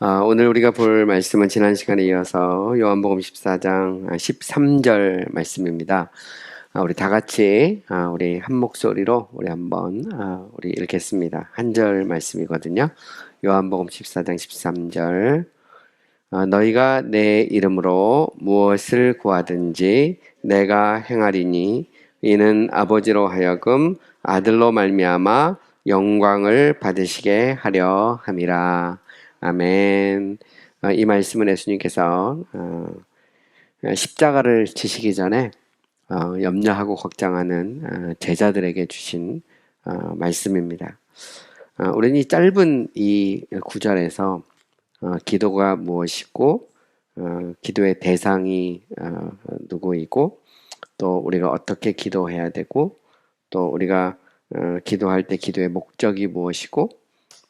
오늘 우리가 볼 말씀은 지난 시간에 이어서 요한복음 14장 13절 말씀입니다. 우리 다 같이 우리 한 목소리로 우리 한번 우리 읽겠습니다. 한 절 말씀이거든요. 요한복음 14장 13절. 너희가 내 이름으로 무엇을 구하든지 내가 행하리니 이는 아버지로 하여금 아들로 말미암아 영광을 받으시게 하려 함이라. 아멘. 이 말씀은 예수님께서 십자가를 지시기 전에 염려하고 걱정하는 제자들에게 주신 말씀입니다. 우리는 이 짧은 이 구절에서 기도가 무엇이고 기도의 대상이 누구이고 또 우리가 어떻게 기도해야 되고 또 우리가 기도할 때 기도의 목적이 무엇이고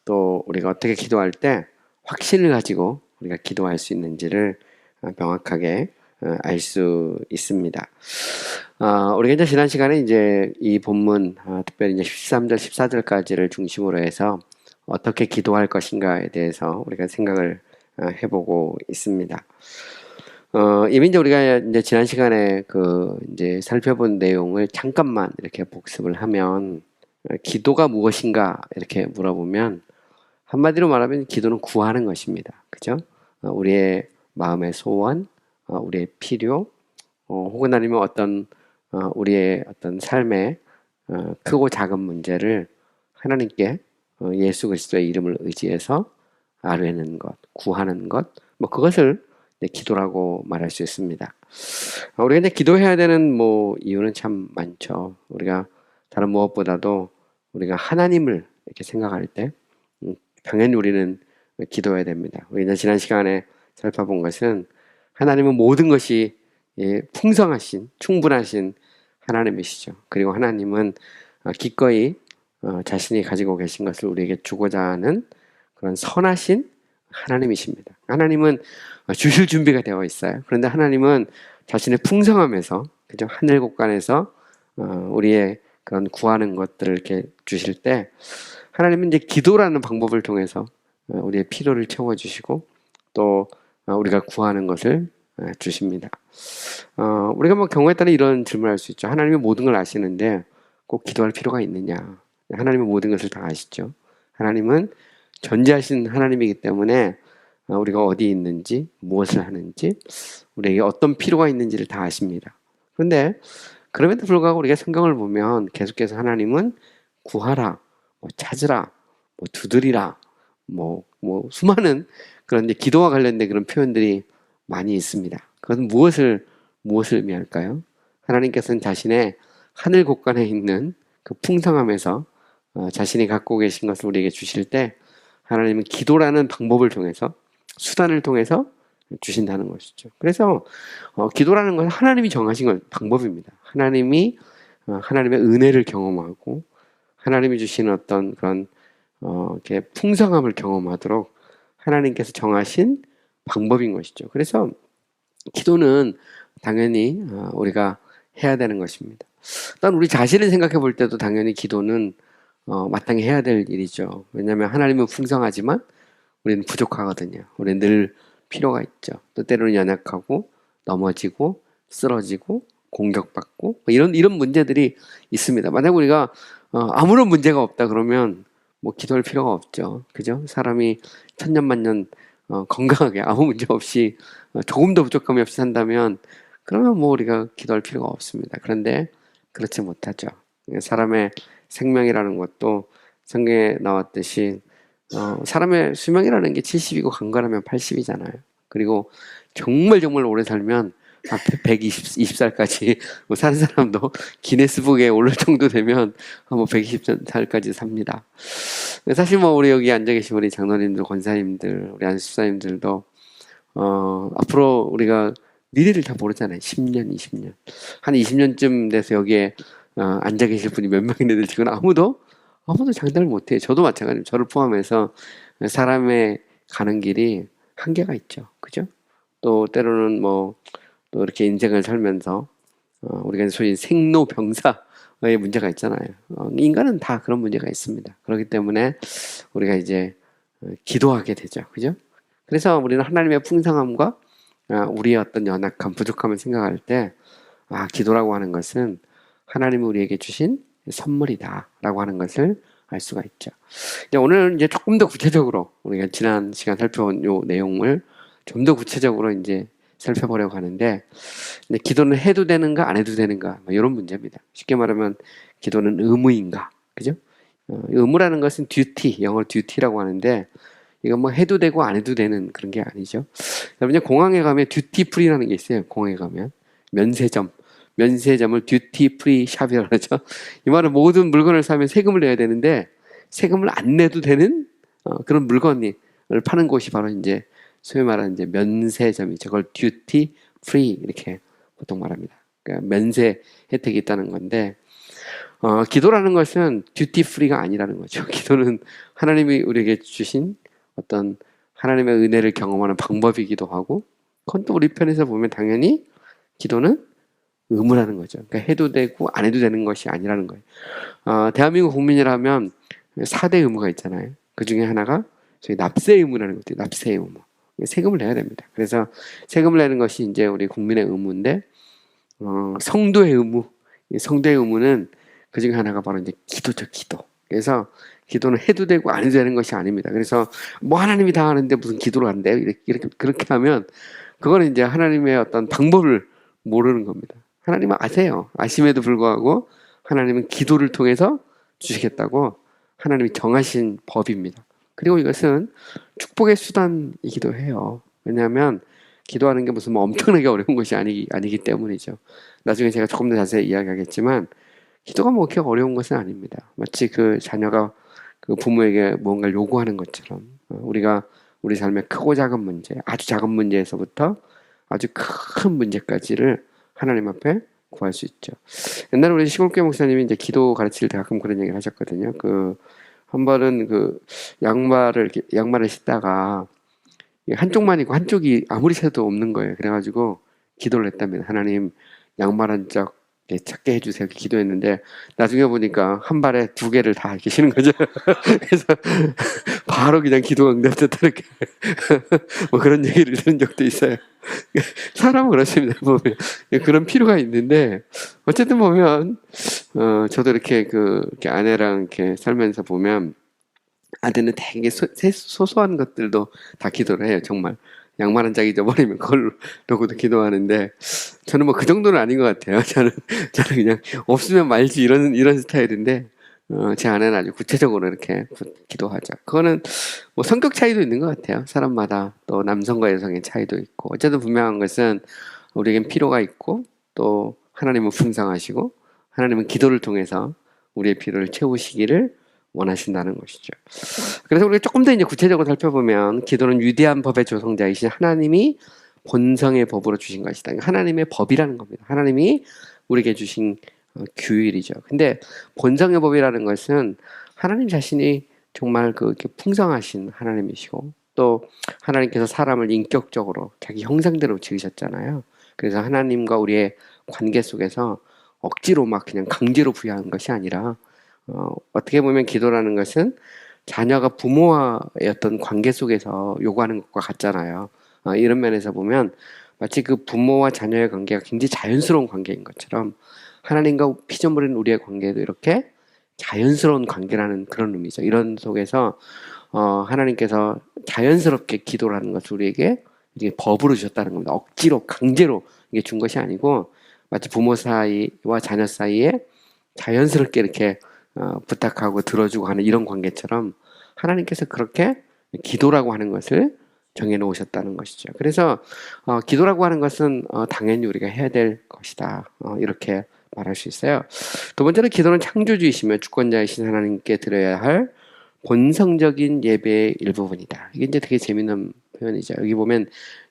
또 우리가 어떻게 기도할 때 확신을 가지고 우리가 기도할 수 있는지를 명확하게 알 수 있습니다. 우리가 이제 지난 시간에 이제 이 본문 특별히 이제 13절, 14절까지를 중심으로 해서 어떻게 기도할 것인가에 대해서 우리가 생각을 해보고 있습니다. 이미 이제 우리가 이제 지난 시간에 이제 살펴본 내용을 잠깐만 이렇게 복습을 하면 기도가 무엇인가 이렇게 물어보면 한마디로 말하면 기도는 구하는 것입니다. 그죠? 우리의 마음의 소원, 우리의 필요, 혹은 아니면 우리의 어떤 삶의 크고 작은 문제를 하나님께 예수 그리스도의 이름을 의지해서 아뢰는 것, 구하는 것, 그것을 기도라고 말할 수 있습니다. 우리가 이제 기도해야 되는 이유는 참 많죠. 우리가 다른 무엇보다도 우리가 하나님을 이렇게 생각할 때 당연히 우리는 기도해야 됩니다. 우리가 지난 시간에 살펴본 것은 하나님은 모든 것이 풍성하신, 충분하신 하나님이시죠. 그리고 하나님은 기꺼이 자신이 가지고 계신 것을 우리에게 주고자 하는 그런 선하신 하나님이십니다. 하나님은 주실 준비가 되어 있어요. 그런데 하나님은 자신의 풍성함에서, 그죠? 하늘 곳간에서 우리의 그런 구하는 것들을 이렇게 주실 때 하나님은 이제 기도라는 방법을 통해서 우리의 필요를 채워주시고 또 우리가 구하는 것을 주십니다. 우리가 경우에 따라 이런 질문을 할 수 있죠. 하나님이 모든 걸 아시는데 꼭 기도할 필요가 있느냐? 하나님은 모든 것을 다 아시죠. 하나님은 전지하신 하나님이기 때문에 우리가 어디 있는지, 무엇을 하는지, 우리에게 어떤 필요가 있는지를 다 아십니다. 그런데 그럼에도 불구하고 우리가 성경을 보면 계속해서 하나님은 구하라, 찾으라, 두드리라, 수많은 그런 이제 기도와 관련된 그런 표현들이 많이 있습니다. 그것은 무엇을 의미할까요? 하나님께서는 자신의 하늘 곳간에 있는 그 풍성함에서 자신이 갖고 계신 것을 우리에게 주실 때 하나님은 기도라는 방법을 통해서 수단을 통해서 주신다는 것이죠. 그래서 기도라는 것은 하나님이 정하신 방법입니다. 하나님이 하나님의 은혜를 경험하고 하나님이 주시는 어떤 그런 이렇게 풍성함을 경험하도록 하나님께서 정하신 방법인 것이죠. 그래서 기도는 당연히 우리가 해야 되는 것입니다. 일단 우리 자신을 생각해 볼 때도 당연히 기도는 마땅히 해야 될 일이죠. 왜냐하면 하나님은 풍성하지만 우리는 부족하거든요. 우리는 늘 필요가 있죠. 또 때로는 연약하고 넘어지고 쓰러지고 공격받고 이런 문제들이 있습니다. 만약 우리가 아무런 문제가 없다 그러면 기도할 필요가 없죠. 그죠? 사람이 천년만년 건강하게 아무 문제 없이 조금도 부족함이 없이 산다면 그러면 우리가 기도할 필요가 없습니다. 그런데 그렇지 못하죠. 사람의 생명이라는 것도 성경에 나왔듯이 사람의 수명이라는 게 70이고 강건하면 80이잖아요. 그리고 정말 오래 살면 120살까지 사는 사람도 기네스북에 오를 정도 되면 120살까지 삽니다. 사실 우리 여기 앉아 계신 우리 장로님들, 권사님들, 우리 안수사님들도 앞으로 우리가 미래를 다 모르잖아요. 10년, 20년. 한 20년쯤 돼서 여기에 앉아 계실 분이 몇 명이나 될지는 아무도 장담을 못해요. 저도 마찬가지입니다. 저를 포함해서 사람의 가는 길이 한계가 있죠. 그죠? 또 때로는 또 이렇게 인생을 살면서 우리가 소위 생로병사의 문제가 있잖아요. 인간은 다 그런 문제가 있습니다. 그렇기 때문에 우리가 이제 기도하게 되죠. 그죠? 그래서 우리는 하나님의 풍성함과 우리의 어떤 연약함, 부족함을 생각할 때 기도라고 하는 것은 하나님이 우리에게 주신 선물이다라고 하는 것을 알 수가 있죠. 오늘 이제 조금 더 구체적으로 우리가 지난 시간 살펴본 요 내용을 좀 더 구체적으로 이제 살펴보려고 하는데, 근데 기도는 해도 되는가 안 해도 되는가 이런 문제입니다. 쉽게 말하면 기도는 의무인가, 그죠? 의무라는 것은 듀티, 영어로 듀티라고 하는데 이건 뭐 해도 되고 안 해도 되는 그런 게 아니죠. 여러분 공항에 가면 듀티 프리라는 게 있어요. 공항에 가면 면세점을 듀티 프리 샵이라고 하죠. 이 말은 모든 물건을 사면 세금을 내야 되는데 세금을 안 내도 되는 그런 물건을 파는 곳이 바로 이제 소위 말하는 이제 면세점이죠. 그걸 듀티 프리 이렇게 보통 말합니다. 그러니까 면세 혜택이 있다는 건데, 기도라는 것은 듀티 프리가 아니라는 거죠. 기도는 하나님이 우리에게 주신 어떤 하나님의 은혜를 경험하는 방법이기도 하고, 그건 또 우리 편에서 보면 당연히 기도는 의무라는 거죠. 그러니까 해도 되고 안 해도 되는 것이 아니라는 거예요. 대한민국 국민이라면 4대 의무가 있잖아요. 그 중에 하나가 저희 납세 의무라는 것도 있어요. 납세 의무. 세금을 내야 됩니다. 그래서 세금을 내는 것이 이제 우리 국민의 의무인데, 성도의 의무. 성도의 의무는 그 중에 하나가 바로 이제 기도죠, 기도. 그래서 기도는 해도 되고 안 해도 되는 것이 아닙니다. 그래서 뭐 하나님이 다 하는데 무슨 기도를 한대요? 이렇게 그렇게 하면 그거는 이제 하나님의 어떤 방법을 모르는 겁니다. 하나님은 아세요. 아심에도 불구하고 하나님은 기도를 통해서 주시겠다고 하나님이 정하신 법입니다. 그리고 이것은 축복의 수단이기도 해요. 왜냐하면 기도하는 게 무슨 뭐 엄청나게 어려운 것이 아니기 때문이죠. 나중에 제가 조금 더 자세히 이야기하겠지만 기도가 뭐 그렇게 어려운 것은 아닙니다. 마치 그 자녀가 그 부모에게 무언가를 요구하는 것처럼 우리가 우리 삶의 크고 작은 문제, 아주 작은 문제에서부터 아주 큰 문제까지를 하나님 앞에 구할 수 있죠. 옛날에 우리 시골교회 목사님이 이제 기도 가르칠 때 가끔 그런 얘기를 하셨거든요. 한 번은 양말을 신다가 한쪽만 있고 한쪽이 아무리 새도 없는 거예요. 그래가지고 기도를 했답니다. 하나님 양말 한 짝 찾게 해주세요. 이렇게 기도했는데 나중에 보니까 한 발에 2개를 다 이렇게 신은 거죠. 그래서 바로 그냥 기도가 응답됐다 이렇게 뭐 그런 얘기를 들은 적도 있어요. 사람은 그렇습니다. 보면 그런 필요가 있는데 어쨌든 보면 저도 이렇게 이렇게 아내랑 이렇게 살면서 보면 아내는 되게 소소한 것들도 다 기도를 해요. 정말 양말 한 짝 잊어버리면 그걸로 놓고도 기도하는데 저는 뭐 그 정도는 아닌 것 같아요. 저는 그냥 없으면 말지 이런 스타일인데 제 아내는 아주 구체적으로 이렇게 기도하죠. 그거는 뭐 성격 차이도 있는 것 같아요. 사람마다 또 남성과 여성의 차이도 있고 어쨌든 분명한 것은 우리에겐 필요가 있고 또 하나님은 풍성하시고 하나님은 기도를 통해서 우리의 필요를 채우시기를 원하신다는 것이죠. 그래서 우리가 조금 더 이제 구체적으로 살펴보면 기도는 위대한 법의 조성자이신 하나님이 본성의 법으로 주신 것이다. 그러니까 하나님의 법이라는 겁니다. 하나님이 우리에게 주신 규율이죠. 근데 본성의 법이라는 것은 하나님 자신이 정말 이렇게 풍성하신 하나님이시고 또 하나님께서 사람을 인격적으로 자기 형상대로 지으셨잖아요. 그래서 하나님과 우리의 관계 속에서 억지로 막 그냥 강제로 부여한 것이 아니라 어떻게 보면 기도라는 것은 자녀가 부모와의 어떤 관계 속에서 요구하는 것과 같잖아요. 이런 면에서 보면 마치 그 부모와 자녀의 관계가 굉장히 자연스러운 관계인 것처럼 하나님과 피조물인 우리의 관계도 이렇게 자연스러운 관계라는 그런 의미죠. 이런 속에서 하나님께서 자연스럽게 기도를 하는 것을 우리에게 이게 법으로 주셨다는 겁니다. 억지로 강제로 이게 준 것이 아니고 마치 부모 사이와 자녀 사이에 자연스럽게 이렇게 부탁하고 들어주고 하는 이런 관계처럼 하나님께서 그렇게 기도라고 하는 것을 정해놓으셨다는 것이죠. 그래서 기도라고 하는 것은 당연히 우리가 해야 될 것이다. 이렇게 말할 수 있어요. 두 번째로 기도는 창조주이시며 주권자이신 하나님께 드려야 할 본성적인 예배의 일부분이다. 이게 이제 되게 재밌는 표현이죠. 여기 보면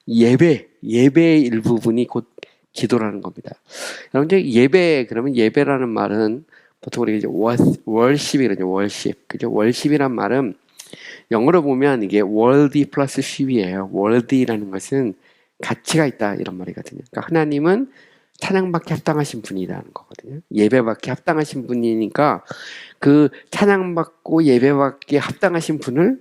예배의 일부분이 곧 기도라는 겁니다. 여러분 이제 그러면 예배라는 말은 보통 우리가 이제 월십이거든요. 월십. 그죠? 월십이란 말은 영어로 보면 이게 worthy 플러스 ship이에요. worthy라는 것은 가치가 있다 이런 말이거든요. 그러니까 하나님은 찬양받기 합당하신 분이라는 거거든요. 예배받기 합당하신 분이니까 그 찬양받고 예배받기 합당하신 분을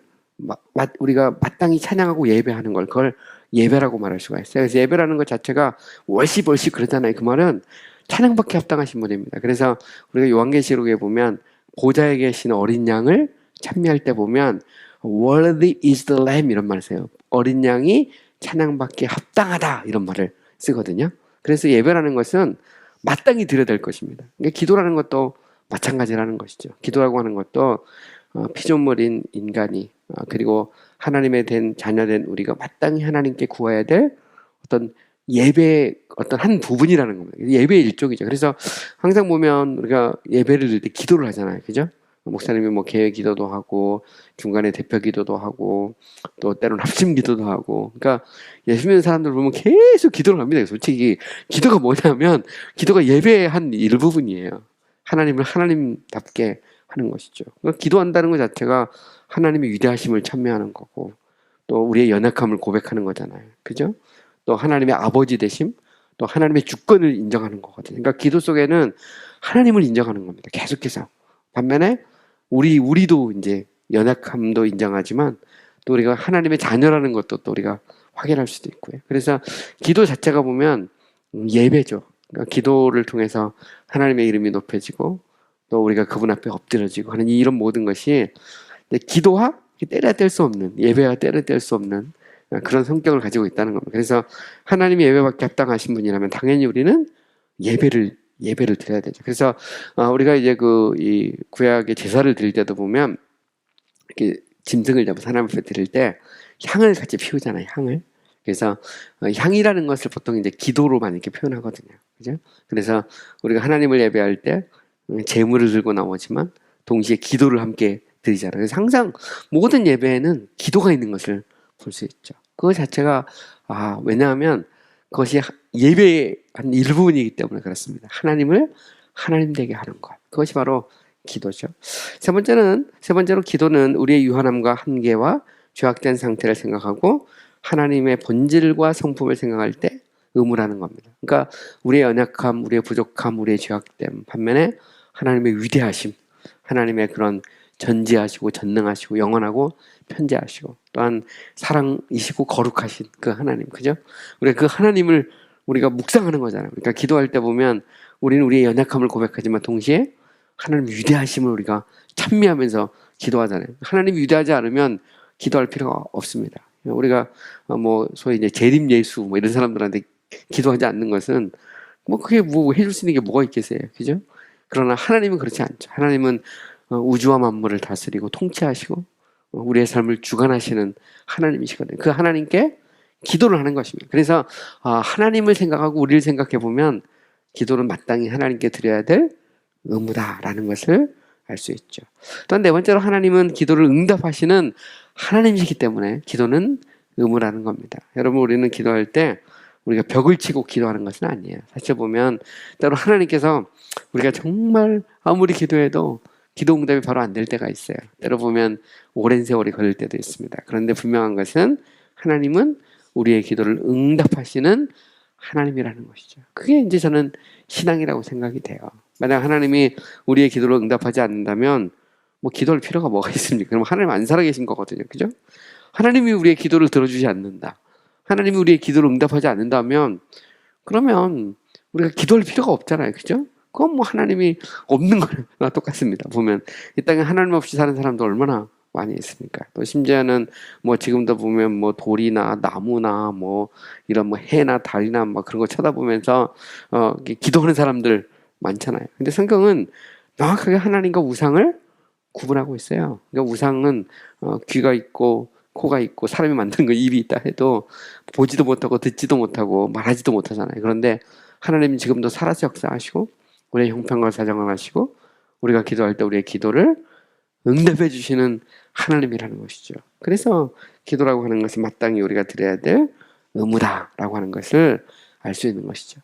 우리가 마땅히 찬양하고 예배하는 걸 그걸 예배라고 말할 수가 있어요. 그래서 예배라는 것 자체가 월십 그러잖아요. 그 말은 찬양받기 합당하신 분입니다. 그래서 우리가 요한계시록에 보면 보좌에 계신 어린 양을 찬미할 때 보면 Worthy is the Lamb 이런 말을 써요. 어린 양이 찬양받기에 합당하다 이런 말을 쓰거든요. 그래서 예배라는 것은 마땅히 드려야 될 것입니다. 그러니까 기도라는 것도 마찬가지라는 것이죠. 기도라고 하는 것도 피조물인 인간이 그리고 하나님의 된 자녀된 우리가 마땅히 하나님께 구해야 될 어떤 예배의 어떤 한 부분이라는 겁니다. 예배의 일종이죠. 그래서 항상 보면 우리가 예배를 드릴 때 기도를 하잖아요. 그죠? 목사님이 뭐 개회 기도도 하고 중간에 대표 기도도 하고 또 때로는 합심 기도도 하고 그러니까 예수 믿는 사람들 보면 계속 기도를 합니다. 솔직히 기도가 뭐냐면 기도가 예배의 한 일부분이에요. 하나님을 하나님답게 하는 것이죠. 그러니까 기도한다는 것 자체가 하나님의 위대하심을 찬미하는 거고 또 우리의 연약함을 고백하는 거잖아요. 그죠? 또 하나님의 아버지 되심, 또 하나님의 주권을 인정하는 거거든요. 그러니까 기도 속에는 하나님을 인정하는 겁니다. 계속해서. 반면에 우리도 이제 연약함도 인정하지만 또 우리가 하나님의 자녀라는 것도 또 우리가 확인할 수도 있고요. 그래서 기도 자체가 보면 예배죠. 그러니까 기도를 통해서 하나님의 이름이 높여지고 또 우리가 그분 앞에 엎드려지고 하는 이런 모든 것이 기도와 때려야 뗄 수 없는 예배와 때려야 뗄 수 없는 그런 성격을 가지고 있다는 겁니다. 그래서 하나님이 예배받기 합당하신 분이라면 당연히 우리는 예배를 드려야 되죠. 그래서 우리가 이제 이 구약의 제사를 드릴 때도 보면 이렇게 짐승을 잡아서 하나님 앞에 드릴 때 향을 같이 피우잖아요. 향을. 그래서 향이라는 것을 보통 이제 기도로만 이렇게 표현하거든요. 그죠? 그래서 우리가 하나님을 예배할 때 제물을 들고 나오지만 동시에 기도를 함께 드리잖아요. 그래서 항상 모든 예배에는 기도가 있는 것을 볼 수 있죠. 그것 자체가 왜냐하면 그것이 예배의 한 일부분이기 때문에 그렇습니다. 하나님을 하나님 되게 하는 것. 그것이 바로 기도죠. 세 번째로 기도는 우리의 유한함과 한계와 죄악된 상태를 생각하고 하나님의 본질과 성품을 생각할 때 의무라는 겁니다. 그러니까 우리의 연약함, 우리의 부족함, 우리의 죄악됨 반면에 하나님의 위대하심, 하나님의 그런 전지하시고 전능하시고 영원하고 편재하시고 또한 사랑이시고 거룩하신 그 하나님, 그죠? 우리가 그 하나님을 우리가 묵상하는 거잖아요. 그러니까 기도할 때 보면 우리는 우리의 연약함을 고백하지만 동시에 하나님 위대하심을 우리가 찬미하면서 기도하잖아요. 하나님이 위대하지 않으면 기도할 필요가 없습니다. 우리가 소위 이제 재림 예수 이런 사람들한테 기도하지 않는 것은 그게 뭐 해줄 수 있는 게 뭐가 있겠어요, 그죠? 그러나 하나님은 그렇지 않죠. 하나님은 우주와 만물을 다스리고 통치하시고 우리의 삶을 주관하시는 하나님이시거든요. 그 하나님께 기도를 하는 것입니다. 그래서 하나님을 생각하고 우리를 생각해 보면 기도는 마땅히 하나님께 드려야 될 의무다라는 것을 알 수 있죠. 또한 네 번째로 하나님은 기도를 응답하시는 하나님이시기 때문에 기도는 의무라는 겁니다. 여러분 우리는 기도할 때 우리가 벽을 치고 기도하는 것은 아니에요. 사실 보면 때로 하나님께서 우리가 정말 아무리 기도해도 기도 응답이 바로 안 될 때가 있어요. 때로 보면 오랜 세월이 걸릴 때도 있습니다. 그런데 분명한 것은 하나님은 우리의 기도를 응답하시는 하나님이라는 것이죠. 그게 이제 저는 신앙이라고 생각이 돼요. 만약 하나님이 우리의 기도를 응답하지 않는다면 기도할 필요가 뭐가 있습니까? 그럼 하나님 안 살아계신 거거든요. 그죠? 하나님이 우리의 기도를 들어주지 않는다. 하나님이 우리의 기도를 응답하지 않는다면 그러면 우리가 기도할 필요가 없잖아요. 그죠? 그건 하나님이 없는 거나 똑같습니다. 보면 이 땅에 하나님 없이 사는 사람도 얼마나 많이 있습니까? 또 심지어는 지금도 보면 돌이나 나무나 이런 해나 달이나 그런 거 쳐다보면서 기도하는 사람들 많잖아요. 근데 성경은 명확하게 하나님과 우상을 구분하고 있어요. 그러니까 우상은 귀가 있고 코가 있고 사람이 만든 거 입이 있다 해도 보지도 못하고 듣지도 못하고 말하지도 못하잖아요. 그런데 하나님은 지금도 살아서 역사하시고 우리의 형편과 사정을 하시고 우리가 기도할 때 우리의 기도를 응답해 주시는 하나님이라는 것이죠. 그래서 기도라고 하는 것은 마땅히 우리가 드려야 될 의무다라고 하는 것을 알 수 있는 것이죠.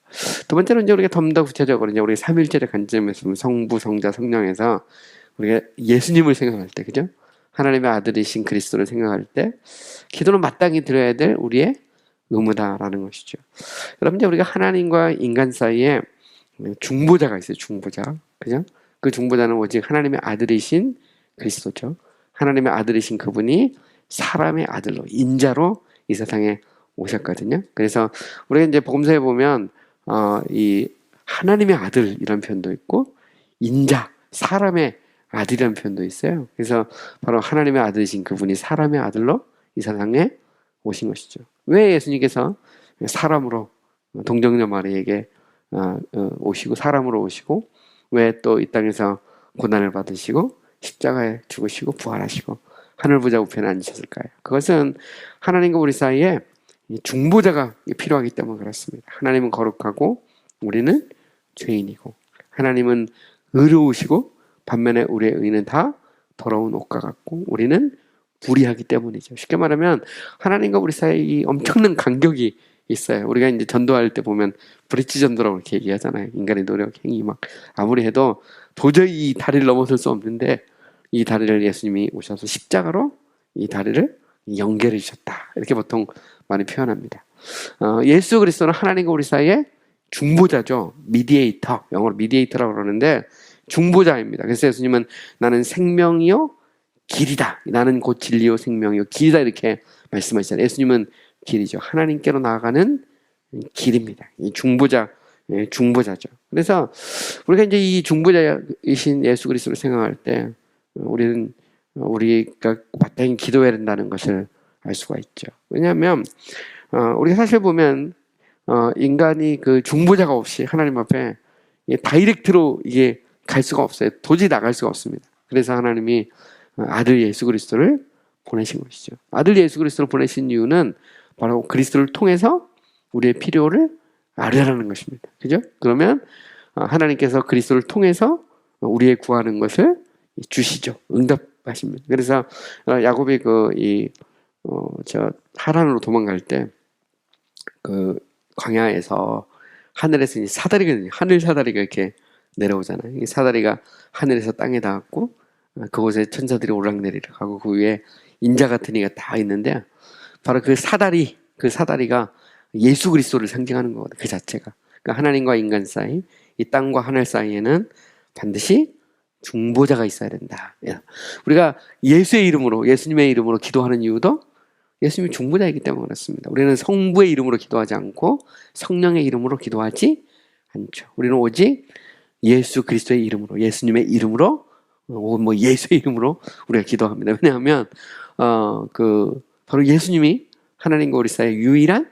두 번째는 이제 우리가 더 구체적으로 이제 우리 삼위일체의 관점에서 성부, 성자, 성령에서 우리가 예수님을 생각할 때, 그죠? 하나님의 아들이신 그리스도를 생각할 때 기도는 마땅히 드려야 될 우리의 의무다라는 것이죠. 여러분 이제 우리가 하나님과 인간 사이에 중보자가 있어요. 중보자, 그죠? 그 중보자는 오직 하나님의 아들이신 그리스도죠. 하나님의 아들이신 그분이 사람의 아들로, 인자로 이 세상에 오셨거든요. 그래서 우리가 이제 복음서에 보면 이 하나님의 아들 이런 표현도 있고 인자, 사람의 아들이라는 표현도 있어요. 그래서 바로 하나님의 아들이신 그분이 사람의 아들로 이 세상에 오신 것이죠. 왜 예수님께서 사람으로 동정녀 마리에게 오시고 사람으로 오시고 왜 또 이 땅에서 고난을 받으시고 십자가에 죽으시고 부활하시고 하늘보좌 우편에 앉으셨을까요? 그것은 하나님과 우리 사이에 중보자가 필요하기 때문에 그렇습니다. 하나님은 거룩하고 우리는 죄인이고 하나님은 의로우시고 반면에 우리의 의는 다 더러운 옷과 같고 우리는 불의하기 때문이죠. 쉽게 말하면 하나님과 우리 사이에 엄청난 간격이 있어요. 우리가 이제 전도할 때 보면 브릿지 전도라고 이렇게 얘기하잖아요. 인간의 노력, 행위 막 아무리 해도 도저히 이 다리를 넘어설 수 없는데 이 다리를 예수님이 오셔서 십자가로 이 다리를 연결해 주셨다. 이렇게 보통 많이 표현합니다. 예수 그리스도는 하나님과 우리 사이에 중보자죠. 미디에이터, 영어로 미디에이터라고 그러는데 중보자입니다. 그래서 예수님은 나는 생명이요 길이다. 나는 곧 진리요 생명이요 길이다 이렇게 말씀하시잖아요. 예수님은 길이죠. 하나님께로 나아가는 길입니다. 이 중보자죠. 그래서 우리가 이제 이 중보자이신 예수 그리스도를 생각할 때 우리는 우리가 마땅히 기도해야 된다는 것을 알 수가 있죠. 왜냐하면 우리가 사실 보면 인간이 그 중보자가 없이 하나님 앞에 다이렉트로 이게 갈 수가 없어요. 도저히 나갈 수가 없습니다. 그래서 하나님이 아들 예수 그리스도를 보내신 것이죠. 아들 예수 그리스도를 보내신 이유는 바로 그리스도를 통해서 우리의 필요를 알으라는 것입니다. 그죠? 그러면 하나님께서 그리스도를 통해서 우리의 구하는 것을 주시죠. 응답하십니다. 그래서 야곱이 하란으로 도망갈 때 그 광야에서 하늘에서 이제 사다리가 하늘 사다리가 이렇게 내려오잖아요. 이 사다리가 하늘에서 땅에 닿았고 그곳에 천사들이 오락내리락 하고 그 위에 인자 같은 이가 다 있는데 바로 그 사다리가 예수 그리스도를 상징하는 거거든요. 그 자체가. 그러니까 하나님과 인간 사이, 이 땅과 하늘 사이에는 반드시 중보자가 있어야 된다. 우리가 예수의 이름으로, 예수님의 이름으로 기도하는 이유도 예수님이 중보자이기 때문에 그렇습니다. 우리는 성부의 이름으로 기도하지 않고 성령의 이름으로 기도하지 않죠. 우리는 오직 예수 그리스도의 이름으로, 예수님의 이름으로, 예수의 이름으로 우리가 기도합니다. 왜냐하면 바로 예수님이 하나님과 우리 사이의 유일한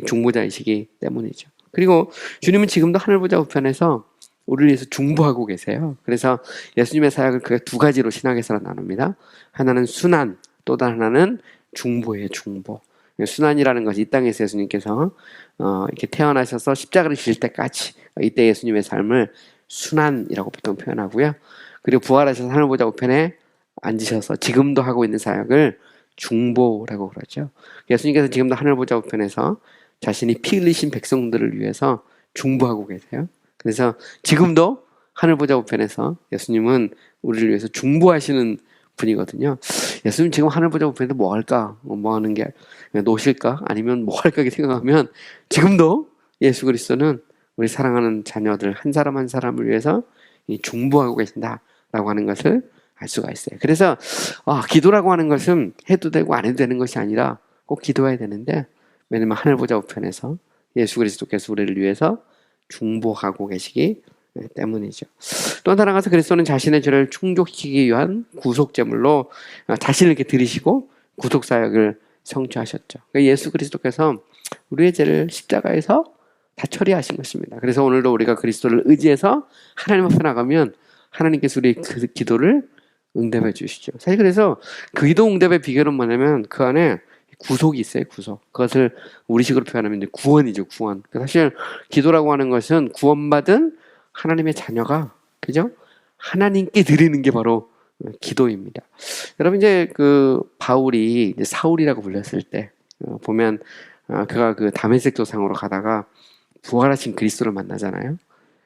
중보자이시기 때문이죠. 그리고 주님은 지금도 하늘보좌 우편에서 우리를 위해서 중보하고 계세요. 그래서 예수님의 사역을 크게 두 가지로 신학에서 나눕니다. 하나는 순환, 또 다른 하나는 중보예요. 중보. 순환이라는 것이 이 땅에서 예수님께서 이렇게 태어나셔서 십자가를 지실 때까지 이때 예수님의 삶을 순환이라고 보통 표현하고요. 그리고 부활하셔서 하늘보좌 우편에 앉으셔서 지금도 하고 있는 사역을 중보라고 그러죠. 예수님께서 지금도 하늘보좌 우편에서 자신이 피 흘리신 백성들을 위해서 중보하고 계세요. 그래서 지금도 하늘보좌 우편에서 예수님은 우리를 위해서 중보하시는 분이거든요. 예수님 지금 하늘보좌 우편에서 뭐 할까? 뭐 하는 게 노실까? 아니면 뭐 할까? 생각하면 지금도 예수 그리스도는 우리 사랑하는 자녀들 한 사람 한 사람을 위해서 중보하고 계신다라고 하는 것을 알 수가 있어요. 그래서 기도라고 하는 것은 해도 되고 안 해도 되는 것이 아니라 꼭 기도해야 되는데 왜냐하면 하늘보좌 우편에서 예수 그리스도께서 우리를 위해서 중보하고 계시기 때문이죠. 또 하나 가서 그리스도는 자신의 죄를 충족시키기 위한 구속제물로 자신을 이렇게 들이시고 구속사역을 성취하셨죠. 그러니까 예수 그리스도께서 우리의 죄를 십자가에서 다 처리하신 것입니다. 그래서 오늘도 우리가 그리스도를 의지해서 하나님 앞에 나가면 하나님께서 우리의 그 기도를 응답해 주시죠. 사실 그래서 그 기도 응답의 비결은 뭐냐면 그 안에 구속이 있어요. 구속. 그것을 우리식으로 표현하면 이제 구원이죠. 구원. 사실 기도라고 하는 것은 구원받은 하나님의 자녀가 그죠? 하나님께 드리는 게 바로 기도입니다. 여러분 이제 바울이 이제 사울이라고 불렸을 때 보면 그가 그 다메섹 도상으로 가다가 부활하신 그리스도를 만나잖아요.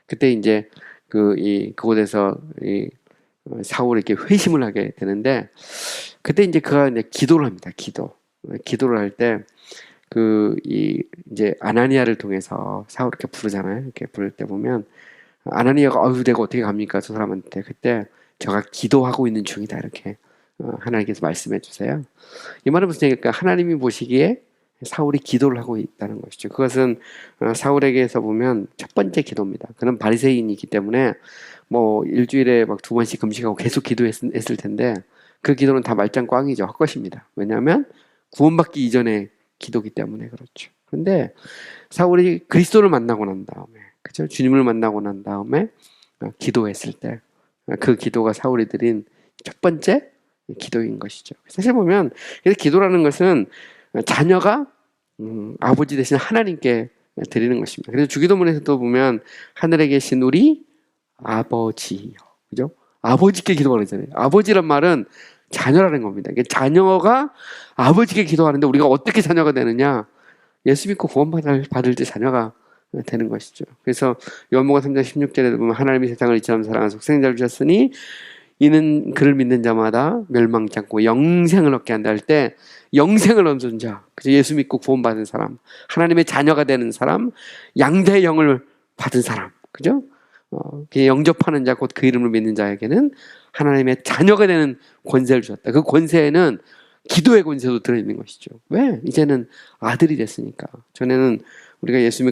그때 이제 그곳에서 사울이 이렇게 회심을 하게 되는데 그때 이제 그가 이제 기도를 합니다. 기도를 할 때 이제 아나니아를 통해서 사울 이렇게 부르잖아요. 이렇게 부를 때 보면 아나니아가 내가 어떻게 갑니까? 저 사람한테 그때 저가 기도하고 있는 중이다 이렇게 하나님께서 말씀해 주세요. 이 말은 무슨 얘기일까? 하나님이 보시기에 사울이 기도를 하고 있다는 것이죠. 그것은 사울에게서 보면 첫 번째 기도입니다. 그는 바리새인이기 때문에 뭐 일주일에 막 2번씩 금식하고 계속 기도했을 텐데 그 기도는 다 말짱 꽝이죠. 헛것입니다. 왜냐하면 구원받기 이전의 기도기 때문에 그렇죠. 그런데 사울이 그리스도를 만나고 난 다음에, 그죠? 주님을 만나고 난 다음에 기도했을 때 그 기도가 사울이 드린 첫 번째 기도인 것이죠. 사실 보면 기도라는 것은 자녀가 아버지 대신 하나님께 드리는 것입니다. 그래서 주기도문에서도 보면 하늘에 계신 우리 아버지요, 그죠? 아버지께 기도하잖아요. 아버지란 말은 자녀라는 겁니다. 자녀가 아버지께 기도하는데 우리가 어떻게 자녀가 되느냐? 예수 믿고 구원받을 때 자녀가 되는 것이죠. 그래서 요한복음 3장 16절에 보면 하나님이 세상을 이처럼 사랑하사 독생자를 주셨으니 이는 그를 믿는 자마다 멸망치 않고 영생을 얻게 한다 할 때 영생을 얻은 자, 그죠? 예수 믿고 구원받은 사람, 하나님의 자녀가 되는 사람, 양자의 영을 받은 사람, 그죠? 영접하는 자, 곧 그 이름을 믿는 자에게는 하나님의 자녀가 되는 권세를 주었다. 그 권세에는 기도의 권세도 들어있는 것이죠. 왜? 이제는 아들이 됐으니까. 전에는 우리가 예수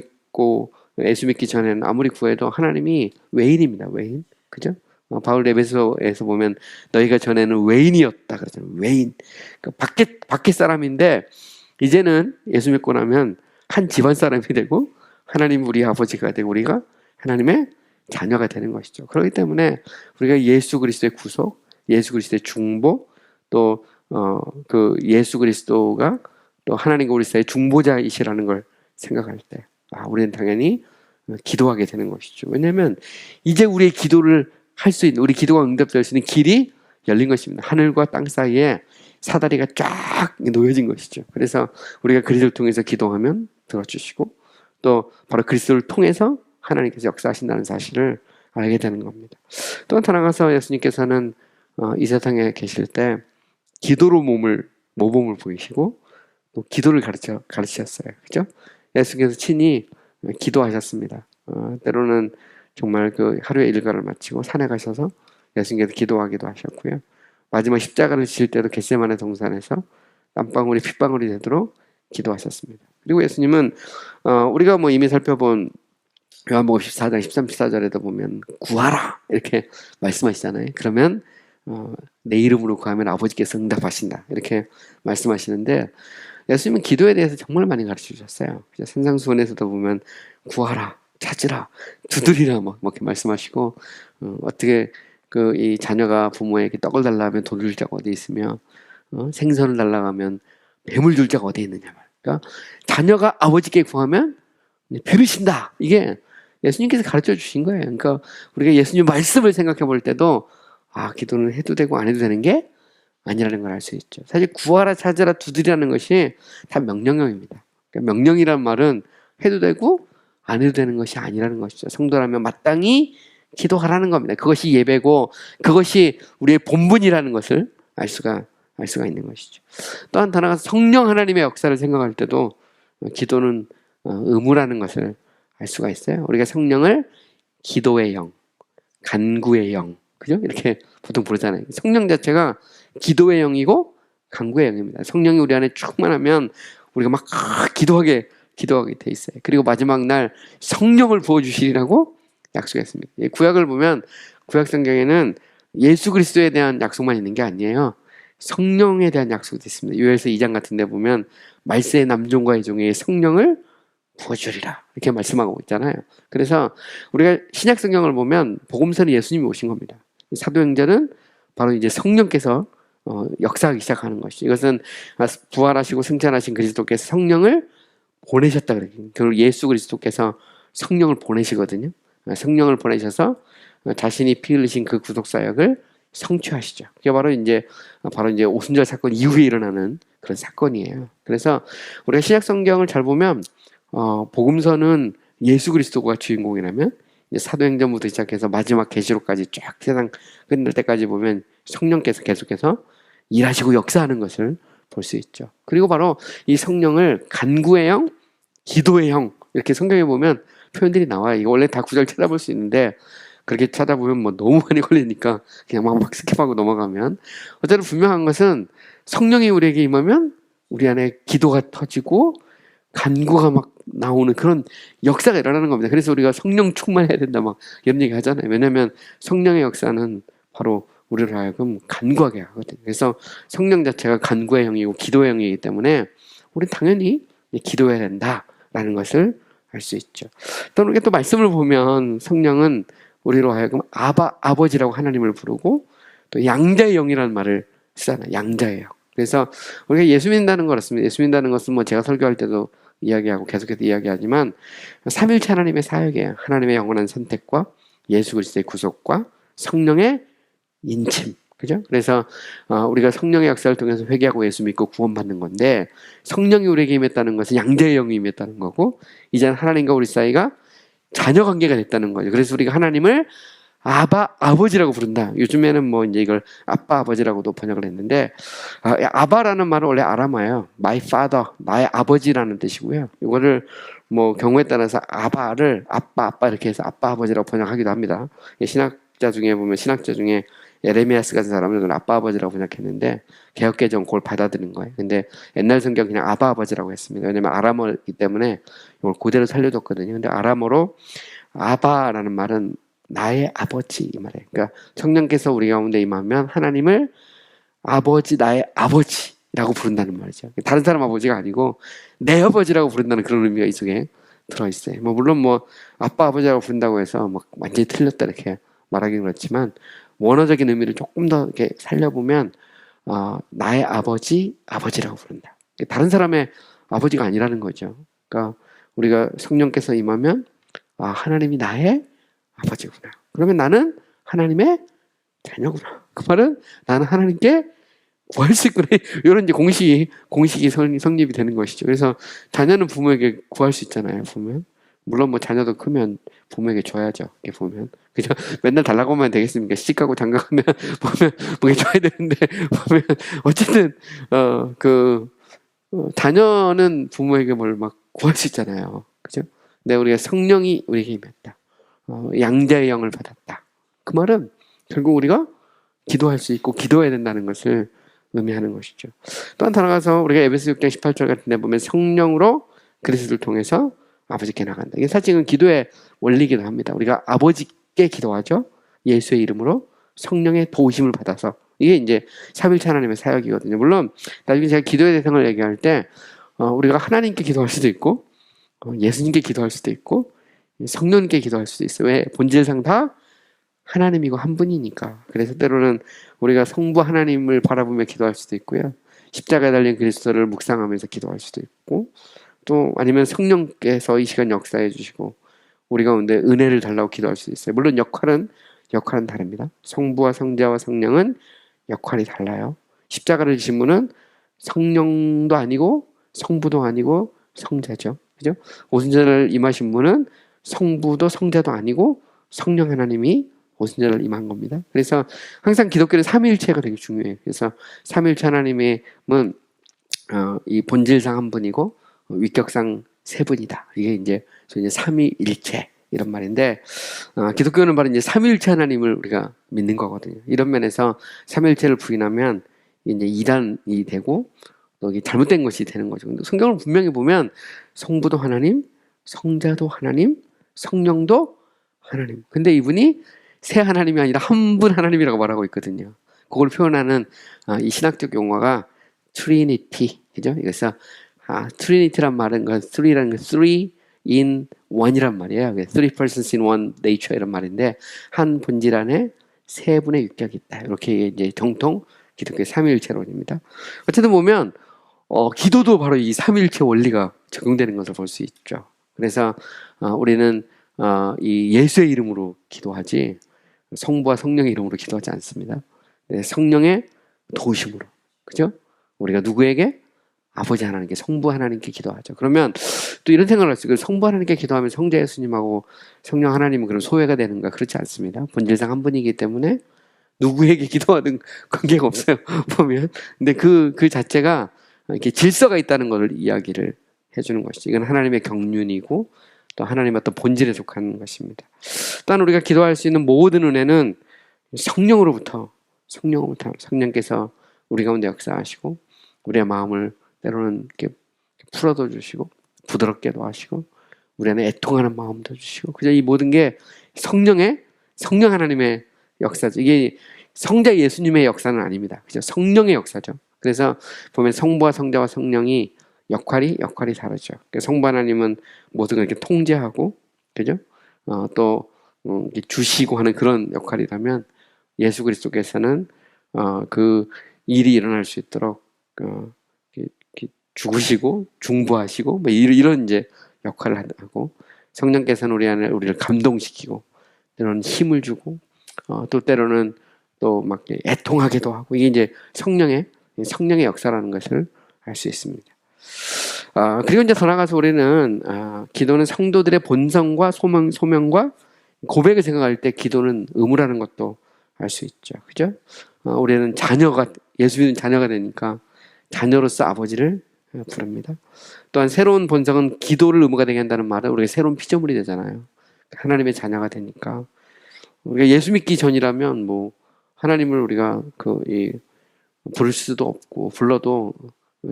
믿기 전에는 아무리 구해도 하나님이 외인입니다. 외인. 그죠? 바울 에베소에서 보면 너희가 전에는 외인이었다 그러잖아요. 외인. 그러니까 밖에 사람인데 이제는 예수 믿고 나면 한 집안 사람이 되고 하나님 우리 아버지가 되고 우리가 하나님의 자녀가 되는 것이죠. 그렇기 때문에 우리가 예수 그리스도의 구속, 예수 그리스도의 중보, 또 그 예수 그리스도가 또 하나님과 우리 사이의 중보자이시라는 걸 생각할 때 우리는 당연히 기도하게 되는 것이죠. 왜냐하면 이제 우리의 기도를 할 수 있는, 우리 기도가 응답될 수 있는 길이 열린 것입니다. 하늘과 땅 사이에 사다리가 쫙 놓여진 것이죠. 그래서 우리가 그리스도를 통해서 기도하면 들어주시고 또 바로 그리스도를 통해서 하나님께서 역사하신다는 사실을 알게 되는 겁니다. 또 나아가서 예수님께서는 이 세상에 계실 때 기도로 모범을 보이시고 또 기도를 가르치셨어요. 그죠? 예수께서 친히 기도하셨습니다. 때로는 정말 그 하루의 일과를 마치고 산에 가셔서 예수님께서 기도하기도 하셨고요. 마지막 십자가를 지실 때도 겟세마네 동산에서 땀방울이 핏방울이 되도록 기도하셨습니다. 그리고 예수님은 우리가 뭐 이미 살펴본 요한복음 14장 13, 14절에도 보면 구하라 이렇게 말씀하시잖아요. 그러면 내 이름으로 구하면 아버지께서 응답하신다 이렇게 말씀하시는데 예수님은 기도에 대해서 정말 많이 가르쳐 주셨어요. 산상수훈에서도 보면 구하라, 찾으라, 두드리라 막 이렇게 말씀하시고 어떻게 이 자녀가 부모에게 떡을 달라 하면 돌을 줄 자가 어디 있으며 생선을 달라 하면 뱀을 줄 자가 어디 있느냐 말. 그러니까 자녀가 아버지께 구하면 들으신다. 이게 예수님께서 가르쳐 주신 거예요. 그러니까 우리가 예수님 말씀을 생각해 볼 때도 기도는 해도 되고 안 해도 되는 게 아니라는 걸 알 수 있죠. 사실 구하라, 찾으라, 두드리라는 것이 다 명령형입니다. 그러니까 명령이란 말은 해도 되고 안 해도 되는 것이 아니라는 것이죠. 성도라면 마땅히 기도하라는 겁니다. 그것이 예배고 그것이 우리의 본분이라는 것을 알 수가 있는 것이죠. 또 한 단어가 성령 하나님의 역사를 생각할 때도 기도는 의무라는 것을 알 수가 있어요. 우리가 성령을 기도의 영, 간구의 영, 그죠? 이렇게 보통 부르잖아요. 성령 자체가 기도의 영이고 간구의 영입니다. 성령이 우리 안에 충만하면 우리가 막 기도하게 돼 있어요. 그리고 마지막 날 성령을 부어주시리라고 약속했습니다. 구약을 보면 구약 성경에는 예수 그리스도에 대한 약속만 있는 게 아니에요. 성령에 대한 약속도 있습니다. 요엘서 2장 같은 데 보면 말세의 남종과 여종에게 성령을 부어주리라 이렇게 말씀하고 있잖아요. 그래서 우리가 신약 성경을 보면 복음서는 예수님이 오신 겁니다. 사도행전은 바로 이제 성령께서 역사하기 시작하는 것이죠. 이것은 부활하시고 승천하신 그리스도께서 성령을 보내셨다 그래요. 결국 예수 그리스도께서 성령을 보내시거든요. 성령을 보내셔서 자신이 피 흘리신 그 구속 사역을 성취하시죠. 그게 바로 이제 오순절 사건 이후에 일어나는 그런 사건이에요. 그래서 우리가 신약 성경을 잘 보면 복음서는 예수 그리스도가 주인공이라면 이제 사도행전부터 시작해서 마지막 계시록까지 쫙 세상 끝날 때까지 보면 성령께서 계속해서 일하시고 역사하는 것을 볼 수 있죠. 그리고 바로 이 성령을 간구의 영, 기도의 영 이렇게 성경에 보면 표현들이 나와요. 이거 원래 다 구절 찾아볼 수 있는데 그렇게 찾아보면 뭐 너무 많이 걸리니까 그냥 막 스킵하고 넘어가면, 어쨌든 분명한 것은 성령이 우리에게 임하면 우리 안에 기도가 터지고 간구가 막 나오는 그런 역사가 일어나는 겁니다. 그래서 우리가 성령 충만해야 된다 막 이런 얘기 하잖아요. 왜냐하면 성령의 역사는 바로 우리를 하여금 간구하게 하거든요. 그래서 성령 자체가 간구의 영이고 기도의 영이기 때문에 우리는 당연히 기도해야 된다라는 것을 알 수 있죠. 또 우리가 또 말씀을 보면 성령은 우리로 하여금 아버지라고 하나님을 부르고 또 양자의 영이라는 말을 쓰잖아요. 양자의 영. 그래서 우리가 예수 믿는다는 거 그렇습니다. 예수 믿는다는 것은 뭐 제가 설교할 때도 이야기하고 계속해서 이야기하지만 삼일체 하나님의 사역이에요. 하나님의 영원한 선택과 예수 그리스도의 구속과 성령의 인침. 그죠? 그래서 우리가 성령의 역사를 통해서 회개하고 예수 믿고 구원받는 건데, 성령이 우리에게 임했다는 것은 양자의 영이 임했다는 거고, 이제는 하나님과 우리 사이가 자녀 관계가 됐다는 거죠. 그래서 우리가 하나님을 아버지라고 부른다. 요즘에는 뭐 이제 이걸 아빠 아버지라고도 번역을 했는데, 아바라는 말은 원래 아람어예요. My father, 나의 아버지라는 뜻이고요. 이거를 뭐 경우에 따라서 아바를 아빠 이렇게 해서 아빠 아버지라고 번역하기도 합니다. 신학자 중에 보면 신학자 중에 에레미야스 같은 사람은 아빠 아버지라고 번역했는데 개역개정 그걸 받아들인 거예요. 근데 옛날 성경 그냥 아바 아버지라고 했습니다. 왜냐면 아람어이기 때문에 이걸 그대로 살려뒀거든요. 근데 아람어로 아바라는 말은 나의 아버지 이 말이에요. 그러니까 성령께서 우리 가운데 임하면 하나님을 아버지, 나의 아버지라고 부른다는 말이죠. 다른 사람 아버지가 아니고 내 아버지라고 부른다는 그런 의미가 이 속에 들어있어요. 뭐 물론 뭐 아빠 아버지라고 부른다고 해서 막 완전히 틀렸다 이렇게 말하기는 그렇지만 원어적인 의미를 조금 더 이렇게 살려보면 나의 아버지라고 부른다. 다른 사람의 아버지가 아니라는 거죠. 그러니까 우리가 성령께서 임하면 하나님이 나의 아버지구나. 그러면 나는 하나님의 자녀구나. 그 말은 나는 하나님께 구할 수 있구나. 이런 이제 공식이 성립이 되는 것이죠. 그래서 자녀는 부모에게 구할 수 있잖아요. 보면 물론 뭐 자녀도 크면 부모에게 줘야죠. 이렇게 보면 그죠? 맨날 달라고 하면 되겠습니까? 시집가고 장가가면 보면 뭐게 줘야 되는데 보면 어쨌든 자녀는 부모에게 뭘 막 구할 수 있잖아요. 그죠? 근데 우리가 성령이 우리에게 임했다. 양자의 영을 받았다. 그 말은 결국 우리가 기도할 수 있고 기도해야 된다는 것을 의미하는 것이죠. 또 한 더 나가서 우리가 에베소 6장 18절 같은 데 보면 성령으로 그리스도를 통해서 아버지께 나간다. 이게 사실은 기도의 원리이기도 합니다. 우리가 아버지께 기도하죠. 예수의 이름으로 성령의 도우심을 받아서. 이게 이제 삼일체 하나님의 사역이거든요. 물론 나중에 제가 기도의 대상을 얘기할 때 우리가 하나님께 기도할 수도 있고 예수님께 기도할 수도 있고 성령님께 기도할 수도 있어요. 왜? 본질상 다 하나님이고 한 분이니까. 그래서 때로는 우리가 성부 하나님을 바라보며 기도할 수도 있고요. 십자가에 달린 그리스도를 묵상하면서 기도할 수도 있고, 또 아니면 성령께서 이 시간 역사해 주시고 우리 가운데 은혜를 달라고 기도할 수도 있어요. 물론 역할은 다릅니다. 성부와 성자와 성령은 역할이 달라요. 십자가를 지신 분은 성령도 아니고 성부도 아니고 성자죠. 그죠? 오순절을 임하신 분은 성부도 성자도 아니고 성령 하나님이 오순절을 임한 겁니다. 그래서 항상 기독교는 삼위일체가 되게 중요해요. 그래서 삼위일체 하나님은 이 본질상 한 분이고 위격상 세 분이다. 이게 이제 삼위일체 이런 말인데 기독교는 바로 이제 삼위일체 하나님을 우리가 믿는 거거든요. 이런 면에서 삼위일체를 부인하면 이제 이단이 되고 또 이게 잘못된 것이 되는 거죠. 근데 성경을 분명히 보면 성부도 하나님, 성자도 하나님, 성령도 하나님. 근데 이분이 세 하나님이 아니라 한 분 하나님이라고 말하고 있거든요. 그걸 표현하는 이 신학적 용어가 트리니티, 그죠? 그래서 트리니티란 말은 three라는 건 three in one이란 말이에요. three persons in one nature 이런 말인데 한 본질 안에 세 분의 육격이 있다. 이렇게 이제 정통 기독교의 삼위일체론입니다. 어쨌든 보면 기도도 바로 이 삼위일체 원리가 적용되는 것을 볼 수 있죠. 그래서 우리는 이 예수의 이름으로 기도하지 성부와 성령의 이름으로 기도하지 않습니다. 네, 성령의 도우심으로, 그죠? 우리가 누구에게? 아버지 하나님께, 성부 하나님께 기도하죠. 그러면 또 이런 생각을 할 수 있어요. 성부 하나님께 기도하면 성자 예수님하고 성령 하나님은 그런 소외가 되는가? 그렇지 않습니다. 본질상 한 분이기 때문에 누구에게 기도하든 관계가 없어요. 보면. 근데 그 자체가 이렇게 질서가 있다는 것을 이야기를 해주는 것이죠. 이건 하나님의 경륜이고 또 하나님의 어떤 본질에 속하는 것입니다. 또한 우리가 기도할 수 있는 모든 은혜는 성령으로부터 성령께서 우리 가운데 역사하시고 우리의 마음을 때로는 이렇게 풀어도 주시고 부드럽게도 하시고 우리 안에 애통하는 마음도 주시고 그저 이 모든 게 성령 하나님의 역사죠. 이게 성자 예수님의 역사는 아닙니다. 그죠? 성령의 역사죠. 그래서 보면 성부와 성자와 성령이 역할이 다르죠. 성부 하나님은 모든 걸 이렇게 통제하고, 그죠? 또 이렇게 주시고 하는 그런 역할이라면 예수 그리스도께서는 그 일이 일어날 수 있도록 이렇게 죽으시고 중보하시고 뭐 이런 이제 역할을 하고 성령께서는 우리 안에 우리를 감동시키고 때로는 힘을 주고 또 때로는 또 막 애통하게도 하고 이게 이제 성령의 역사라는 것을 알 수 있습니다. 그리고 이제 더 나아가서 우리는 기도는 성도들의 본성과 소명과 고백을 생각할 때 기도는 의무라는 것도 알 수 있죠. 그죠? 우리는 예수 믿는 자녀가 되니까 자녀로서 아버지를 부릅니다. 또한 새로운 본성은 기도를 의무가 되게 한다는 말은 우리가 새로운 피조물이 되잖아요. 하나님의 자녀가 되니까 우리가 예수 믿기 전이라면 뭐 하나님을 우리가 부를 수도 없고 불러도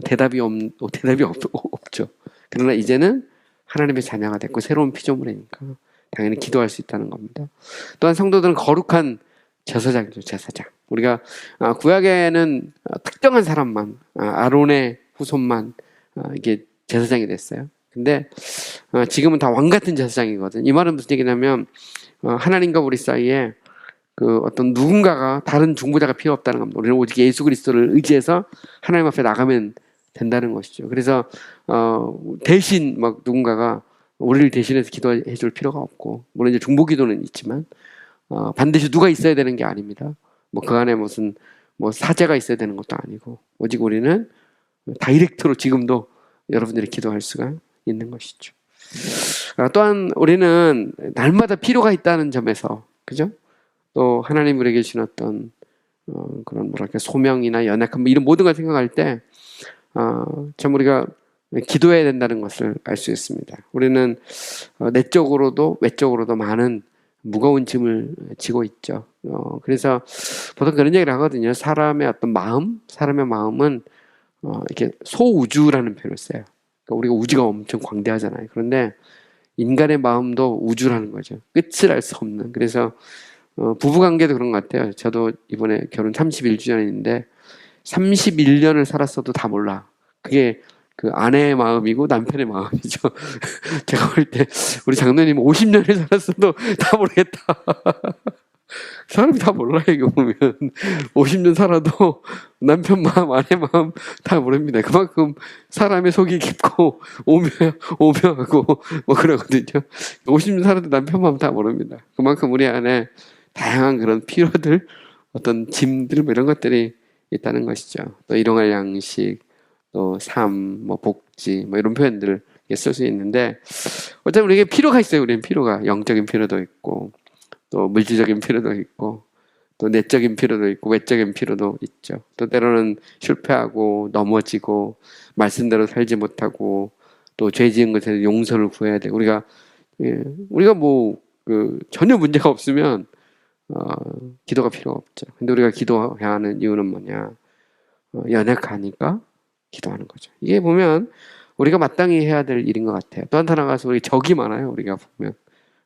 대답이 없죠. 그러나 이제는 하나님의 자녀가 됐고 새로운 피조물이니까 당연히 기도할 수 있다는 겁니다. 또한 성도들은 거룩한 제사장이죠. 제사장. 우리가 구약에는 특정한 사람만 아론의 후손만 이게 제사장이 됐어요. 근데 지금은 다 왕같은 제사장이거든. 이 말은 무슨 얘기냐면 하나님과 우리 사이에 그 어떤 누군가가 다른 중보자가 필요 없다는 겁니다. 우리는 오직 예수 그리스도를 의지해서 하나님 앞에 나가면 된다는 것이죠. 그래서 대신 막 누군가가 우리를 대신해서 기도해 줄 필요가 없고 물론 이제 중보 기도는 있지만 반드시 누가 있어야 되는 게 아닙니다. 뭐 그 안에 무슨 사제가 있어야 되는 것도 아니고 오직 우리는 다이렉트로 지금도 여러분들이 기도할 수가 있는 것이죠. 또한 우리는 날마다 필요가 있다는 점에서 그죠? 또 하나님 우리에게 주신 어떤 그런 뭐랄까 소명이나 연약함 이런 모든 걸 생각할 때 참 우리가 기도해야 된다는 것을 알 수 있습니다. 우리는 내적으로도 외적으로도 많은 무거운 짐을 지고 있죠. 그래서 보통 그런 얘기를 하거든요. 사람의 마음은 이렇게 소우주라는 표현을 써요. 그러니까 우리가 우주가 엄청 광대하잖아요. 그런데 인간의 마음도 우주라는 거죠. 끝을 알 수 없는. 그래서 부부관계도 그런 것 같아요. 저도 이번에 결혼 31주년인데 31년을 살았어도 다 몰라. 그게 그 아내의 마음이고 남편의 마음이죠. 제가 볼 때 우리 장로님 50년을 살았어도 다 모르겠다. 사람이 다 몰라요. 이거 보면 50년 살아도 남편 마음, 아내 마음 다 모릅니다. 그만큼 사람의 속이 깊고 오묘하고 뭐 그러거든요. 50년 살아도 남편 마음 다 모릅니다. 그만큼 우리 안에 다양한 그런 필요들, 어떤 짐들 뭐 이런 것들이 있다는 것이죠. 또 일용할 양식, 또 삶, 뭐 복지, 뭐 이런 표현들을 쓸 수 있는데 어차피 우리에게 필요가 있어요. 우리는 필요가 영적인 필요도 있고 또 물질적인 필요도 있고 또 내적인 필요도 있고 외적인 필요도 있죠. 또 때로는 실패하고 넘어지고 말씀대로 살지 못하고 또 죄 지은 것에 용서를 구해야 돼. 우리가 뭐 전혀 문제가 없으면 기도가 필요가 없죠. 근데 우리가 기도해야 하는 이유는 뭐냐? 연약하니까 기도하는 거죠. 이게 보면 우리가 마땅히 해야 될 일인 것 같아요. 또 한타 나가서 우리 적이 많아요. 우리가 보면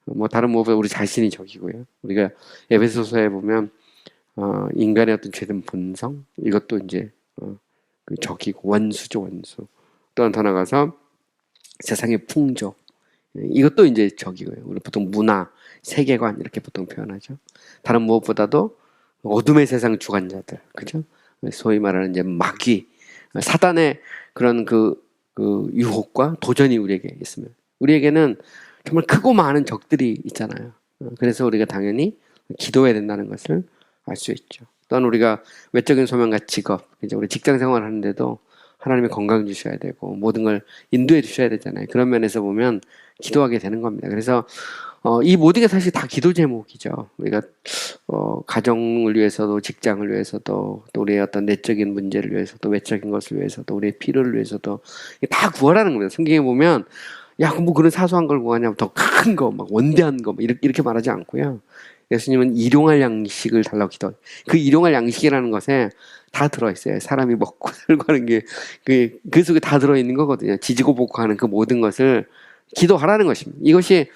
뭐 다른 무엇보다 우리 자신이 적이고요. 우리가 에베소서에 보면 인간의 어떤 죄된 본성 이것도 이제 그 적이고 원수죠, 원수. 또 한타 나가서 세상의 풍조 이것도 이제 적이고요. 우리 보통 문화, 세계관 이렇게 보통 표현하죠. 다른 무엇보다도 어둠의 세상 주관자들, 그죠? 소위 말하는 이제 마귀, 사단의 그런 그 유혹과 도전이 우리에게 있으면 우리에게는 정말 크고 많은 적들이 있잖아요. 그래서 우리가 당연히 기도해야 된다는 것을 알 수 있죠. 또한 우리가 외적인 소명과 직업, 이제 우리 직장 생활을 하는데도 하나님의 건강 주셔야 되고 모든 걸 인도해 주셔야 되잖아요. 그런 면에서 보면 기도하게 되는 겁니다. 그래서 이 모든 게 사실 다 기도 제목이죠. 우리가 가정을 위해서도 직장을 위해서도 또 우리의 어떤 내적인 문제를 위해서도 외적인 것을 위해서도 우리의 필요를 위해서도 다 구하라는 겁니다. 성경에 보면 야, 뭐 그런 사소한 걸 구하냐, 더 큰 거, 막 원대한 거, 막 이렇게 말하지 않고요. 예수님은 일용할 양식을 달라고 기도. 그 일용할 양식이라는 것에 다 들어있어요. 사람이 먹고 살고 하는 게, 그 속에 다 들어있는 거거든요. 지지고 볶고 하는 그 모든 것을 기도하라는 것입니다. 이것이,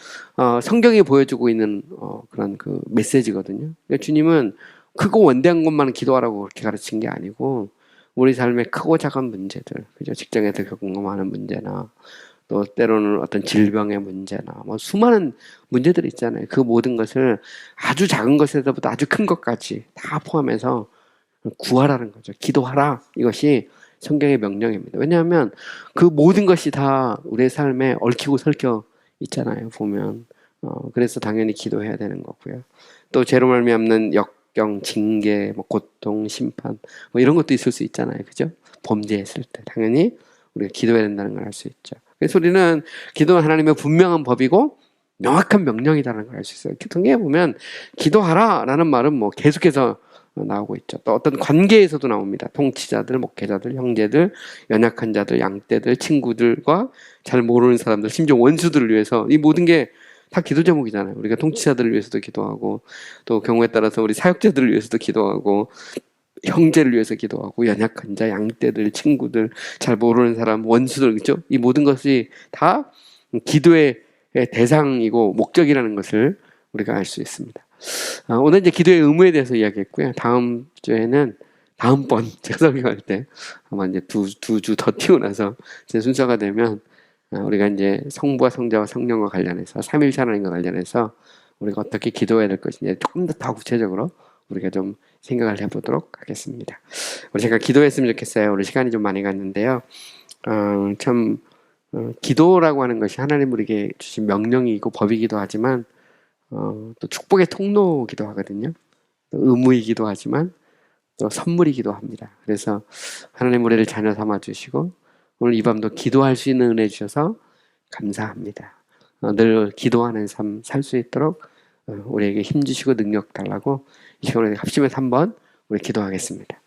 성경이 보여주고 있는, 그런 그 메시지거든요. 그러니까 주님은 크고 원대한 것만 기도하라고 그렇게 가르친 게 아니고, 우리 삶의 크고 작은 문제들, 그죠? 직장에서 겪는 문제나, 또 때로는 어떤 질병의 문제나 뭐 수많은 문제들이 있잖아요. 그 모든 것을 아주 작은 것에서부터 아주 큰 것까지 다 포함해서 구하라는 거죠. 기도하라. 이것이 성경의 명령입니다. 왜냐하면 그 모든 것이 다 우리의 삶에 얽히고 설켜 있잖아요. 보면. 그래서 당연히 기도해야 되는 거고요. 또 죄로 말미암는 역경, 징계, 뭐 고통, 심판 뭐 이런 것도 있을 수 있잖아요. 그죠? 범죄했을 때 당연히 우리가 기도해야 된다는 걸 알 수 있죠. 그래서 우리는 기도는 하나님의 분명한 법이고 명확한 명령이라는 걸 알 수 있어요. 성경에 보면 기도하라라는 말은 뭐 계속해서 나오고 있죠. 또 어떤 관계에서도 나옵니다. 통치자들, 목회자들, 형제들, 연약한 자들, 양떼들, 친구들과 잘 모르는 사람들, 심지어 원수들을 위해서 이 모든 게 다 기도 제목이잖아요. 우리가 통치자들을 위해서도 기도하고 또 경우에 따라서 우리 사역자들을 위해서도 기도하고 형제를 위해서 기도하고 연약한 자, 양떼들, 친구들, 잘 모르는 사람, 원수들, 그죠? 이 모든 것이 다 기도의 대상이고 목적이라는 것을 우리가 알 수 있습니다. 오늘 이제 기도의 의무에 대해서 이야기했고요. 다음 주에는 다음번 제가 설교할 때 아마 이제 두 주 더 띄고 나서 제 순서가 되면 우리가 이제 성부와 성자와 성령과 관련해서 삼일체 하나님과 관련해서 우리가 어떻게 기도해야 될 것인지 조금 더 구체적으로 우리가 좀 생각을 해보도록 하겠습니다. 우리 제가 기도했으면 좋겠어요. 우리 시간이 좀 많이 갔는데요. 기도라고 하는 것이 하나님 우리에게 주신 명령이고 법이기도 하지만 또 축복의 통로이기도 하거든요. 또 의무이기도 하지만 또 선물이기도 합니다. 그래서 하나님 우리를 자녀 삼아 주시고 오늘 이 밤도 기도할 수 있는 은혜 주셔서 감사합니다. 늘 기도하는 삶 살 수 있도록 우리에게 힘 주시고 능력 달라고 이 시간에 합심해서 한번 우리 기도하겠습니다.